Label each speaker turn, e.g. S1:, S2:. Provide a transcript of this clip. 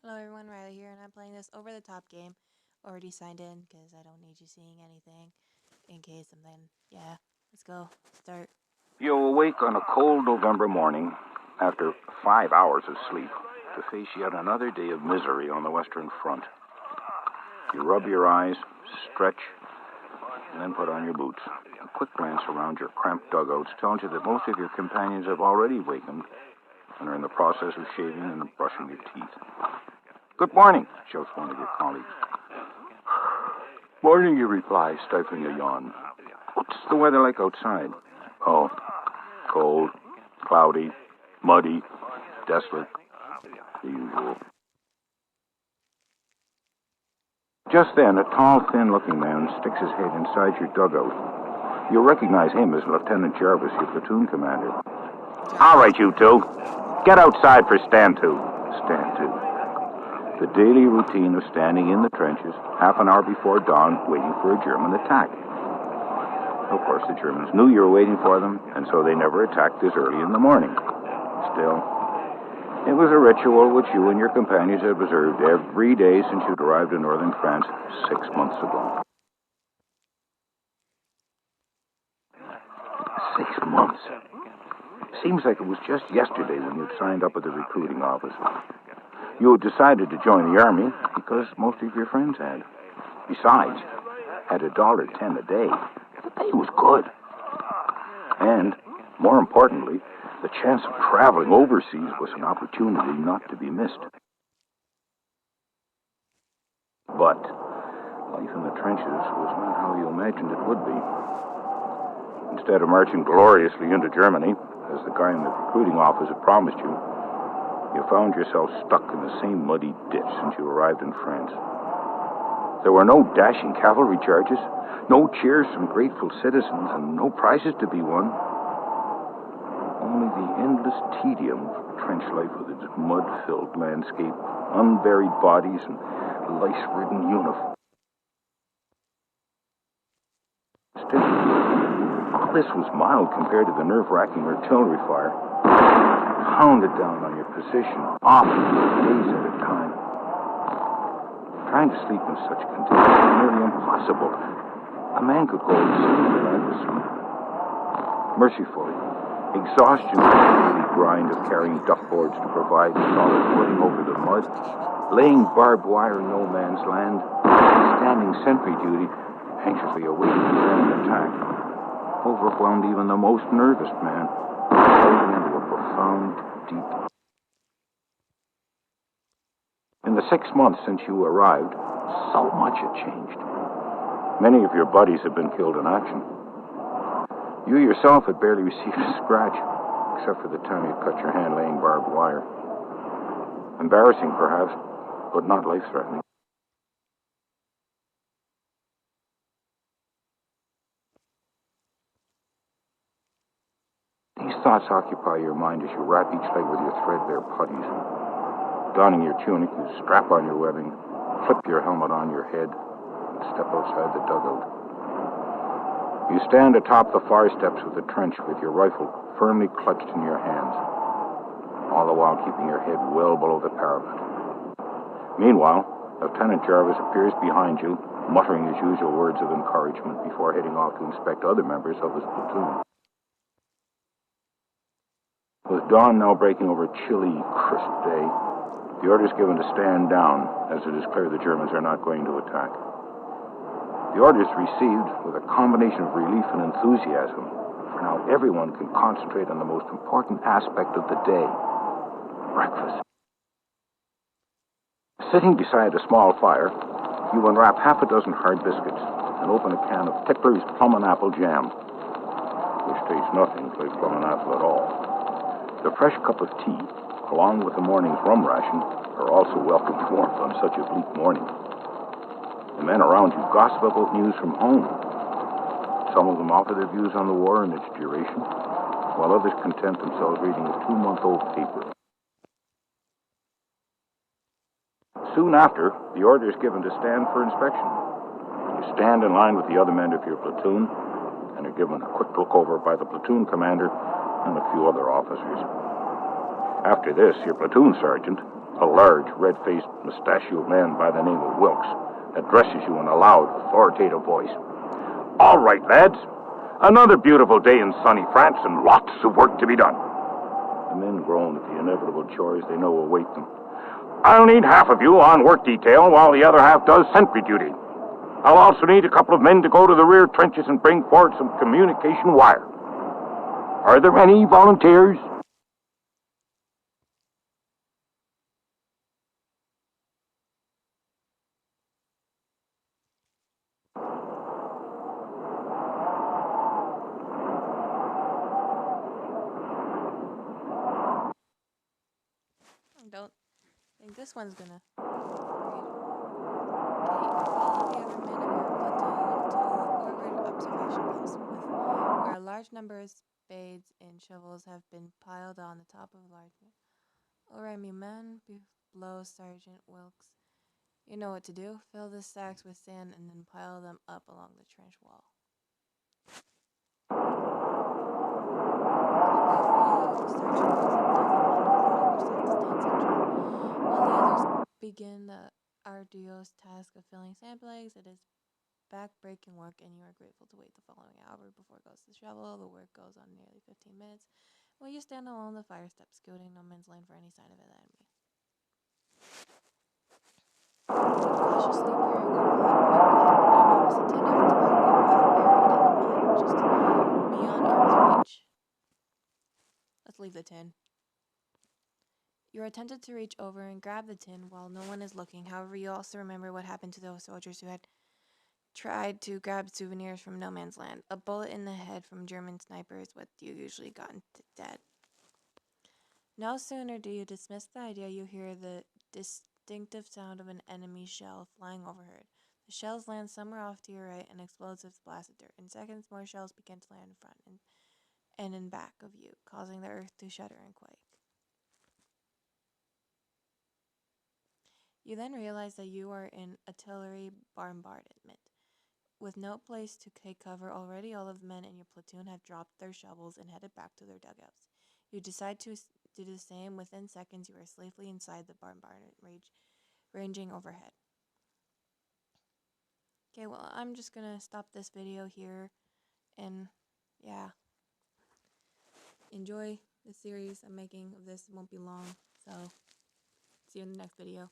S1: Hello everyone, Riley here, and I'm playing this over-the-top game. Already signed in, because I don't need you seeing anything in case something. Yeah, let's go. Start.
S2: You awake on a cold November morning after 5 hours of sleep to face yet another day of misery on the Western Front. You rub your eyes, stretch, and then put on your boots. A quick glance around your cramped dugouts tells you that most of your companions have already wakened and are in the process of shaving and brushing their teeth. "Good morning," shouts one of your colleagues. "Morning," you reply, stifling a yawn. "What's the weather like outside?" "Oh, cold, cloudy, muddy, desolate, the usual." Just then, a tall, thin-looking man sticks his head inside your dugout. You'll recognize him as Lieutenant Jarvis, your platoon commander. "All right, you two. Get outside for stand two." Stand two. The daily routine of standing in the trenches half an hour before dawn waiting for a German attack. Of course, the Germans knew you were waiting for them, and so they never attacked this early in the morning. Still, it was a ritual which you and your companions had observed every day since you'd arrived in northern France 6 months ago. 6 months. Seems like it was just yesterday when you'd signed up at the recruiting office. You had decided to join the army because most of your friends had. Besides, at $1.10 a day, the pay was good. And, more importantly, the chance of traveling overseas was an opportunity not to be missed. But life in the trenches was not how you imagined it would be. Instead of marching gloriously into Germany, as the guy in the recruiting office had promised you, you found yourself stuck in the same muddy ditch since you arrived in France. There were no dashing cavalry charges, no cheers from grateful citizens, and no prizes to be won. Only the endless tedium of trench life with its mud-filled landscape, unburied bodies, and lice-ridden uniforms. Still, all this was mild compared to the nerve-wracking artillery fire. Pounded down on your position, often for days at a time. Trying to sleep in such conditions was nearly impossible. A man could go insane without the sleep. Mercifully, exhaustion from the daily grind of carrying duckboards to provide solid footing over the mud, laying barbed wire in no man's land, standing sentry duty, anxiously awaiting the German attack, overwhelmed even the most nervous man, falling into a profound, deep. In the 6 months since you arrived, so much had changed. Many of your buddies had been killed in action. You yourself had barely received a scratch, except for the time you cut your hand laying barbed wire. Embarrassing, perhaps, but not life-threatening. These thoughts occupy your mind as you wrap each leg with your threadbare puttees. Donning your tunic, you strap on your webbing, flip your helmet on your head, and step outside the dugout. You stand atop the far steps of the trench with your rifle firmly clutched in your hands, all the while keeping your head well below the parapet. Meanwhile, Lieutenant Jarvis appears behind you, muttering his usual words of encouragement before heading off to inspect other members of his platoon. With dawn now breaking over a chilly, crisp day, the order is given to stand down, as it is clear the Germans are not going to attack. The order is received with a combination of relief and enthusiasm, for now everyone can concentrate on the most important aspect of the day, breakfast. Sitting beside a small fire, you unwrap half a dozen hard biscuits and open a can of Tippler's plum and apple jam, which tastes nothing like plum and apple at all. The fresh cup of tea, along with the morning's rum ration, are also welcome warmth on such a bleak morning. The men around you gossip about news from home. Some of them offer their views on the war and its duration, while others content themselves reading a 2-month-old paper. Soon after, the order is given to stand for inspection. You stand in line with the other men of your platoon and are given a quick look over by the platoon commander and a few other officers. After this, your platoon sergeant, A large, red-faced, mustachioed man by the name of Wilkes addresses you in a loud, authoritative voice. All right, lads. Another beautiful day in sunny France and lots of work to be done. The men groan at the inevitable chores they know await them. I'll need half of you on work detail while the other half does sentry duty. I'll also need a couple of men to go to the rear trenches and bring forward some communication wire. Are there any volunteers?
S1: I don't think this one's gonna read. Okay, follow the other men of your platoon to a forward observation post where a large number of spades and shovels have been piled on the top of a large. Alright, me men, below Sergeant Wilkes. You know what to do. Fill the sacks with sand and then pile them up along the trench wall. Begin the arduous task of filling sand bags. It is back-breaking work, and you are grateful to wait the following hour before it goes to the shovel. The work goes on nearly 15 minutes. While you stand along the fire step, scouting no man's land for any sign of an enemy. Cautiously peering over the parapet, you notice a tin of tobacco half buried in the mud, just beyond arm's reach. Let's leave the tin. You are tempted to reach over and grab the tin while no one is looking. However, you also remember what happened to those soldiers who had tried to grab souvenirs from no man's land. A bullet in the head from German sniper is what you usually gotten dead. No sooner do you dismiss the idea, you hear the distinctive sound of an enemy shell flying overhead. The shells land somewhere off to your right and explosives blast at dirt. In seconds, more shells begin to land in front and in back of you, causing the earth to shudder and quake. You then realize that you are in artillery bombardment. With no place to take cover, already all of the men in your platoon have dropped their shovels and headed back to their dugouts. You decide to do the same. Within seconds, you are safely inside the bombardment ranging overhead. Okay, well, I'm just gonna stop this video here, and yeah, enjoy the series I'm making of this. It won't be long, so see you in the next video.